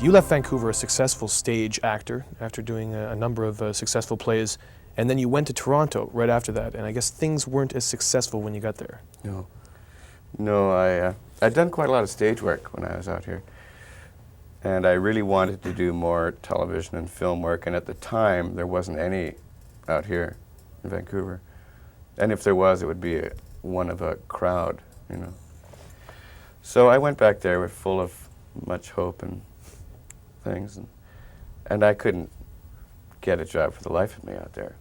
You left Vancouver a successful stage actor after doing a number of successful plays, and then you went to Toronto right after that, and I guess things weren't as successful when you got there. No, I'd done quite a lot of stage work when I was out here, and I really wanted to do more television and film work, and at the time there wasn't any out here in Vancouver, and if there was, it would be one of a crowd, you know. So I went back there full of much hope and things, and I couldn't get a job for the life of me out there.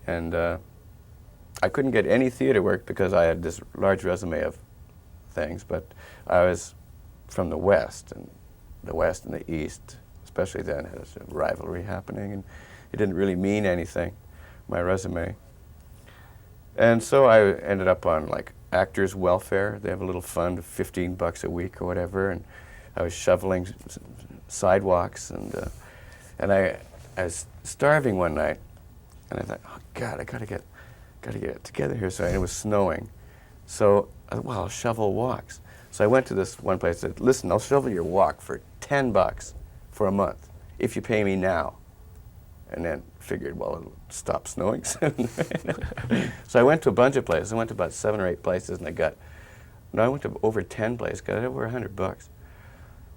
And I couldn't get any theater work because I had this large resume of things, but I was from the West and the East, especially then, had a rivalry happening, and it didn't really mean anything, my resume. And so I ended up on like Actors Welfare. They have a little fund of $15 a week or whatever, and I was shoveling sidewalks, and I was starving one night, and I thought, oh God, I gotta get it together here. So it was snowing, so I thought, well, I'll shovel walks. So I went to this one place and said, listen, I'll shovel your walk for $10 for a month if you pay me now. And then figured, well, it'll stop snowing soon. So I went to a bunch of places. I went to about 7 or 8 places, and I went to over 10 places, got over $100.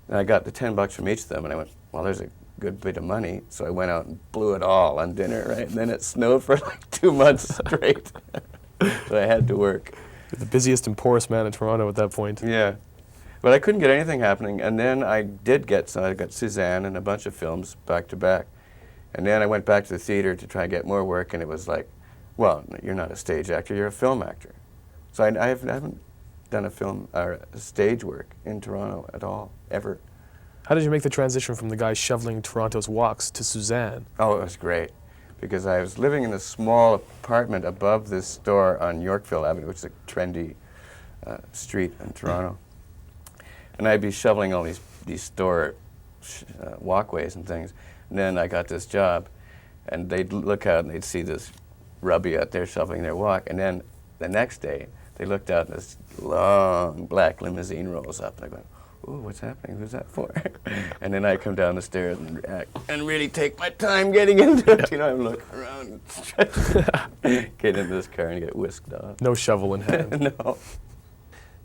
And I got the $10 from each of them, and I went, well, there's a good bit of money. So I went out and blew it all on dinner, right? And then it snowed for like 2 months straight. So I had to work. You're the busiest and poorest man in Toronto at that point. Yeah. But I couldn't get anything happening, and then I got Suzanne and a bunch of films back to back. And then I went back to the theater to try and get more work, and it was like, well, you're not a stage actor, you're a film actor. So I haven't done a film or a stage work in Toronto at all, ever. How did you make the transition from the guy shoveling Toronto's walks to Suzanne? Oh, it was great, because I was living in a small apartment above this store on Yorkville Avenue, which is a trendy street in Toronto. And I'd be shoveling all these store walkways and things. And then I got this job, and they'd look out and they'd see this rubby out there shoveling their walk. And then the next day, they looked out and this long black limousine rolls up. And I go, ooh, what's happening? Who's that for? And then I come down the stairs and really take my time getting into it. You know, I'm looking around and get into this car and get whisked off. No shovel in hand. No.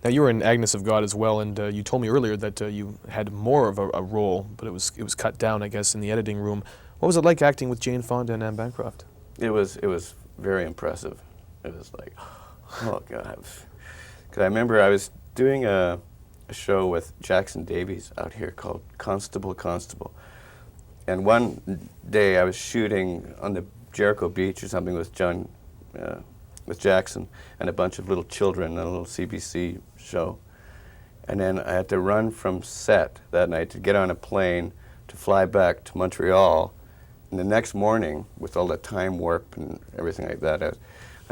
Now, you were in Agnes of God as well, and you told me earlier that you had more of a role, but it was cut down, I guess, in the editing room. What was it like acting with Jane Fonda and Anne Bancroft? It was very impressive. It was like, oh God. Because I remember I was doing a show with Jackson Davies out here called Constable. And one day I was shooting on the Jericho Beach or something with with Jackson and a bunch of little children in a little CBC show. And then I had to run from set that night to get on a plane to fly back to Montreal. And the next morning, with all the time warp and everything like that, I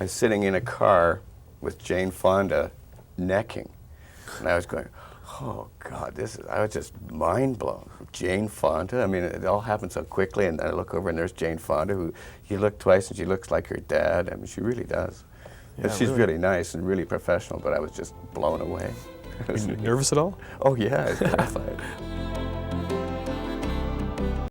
was sitting in a car with Jane Fonda necking. And I was going, oh God, I was just mind blown. Jane Fonda, I mean, it all happened so quickly, and I look over and there's Jane Fonda, who you look twice and she looks like her dad. I mean, she really does. Yeah, but she's really nice and really professional, but I was just blown away. Were you nervous at all? Oh yeah, I was terrified.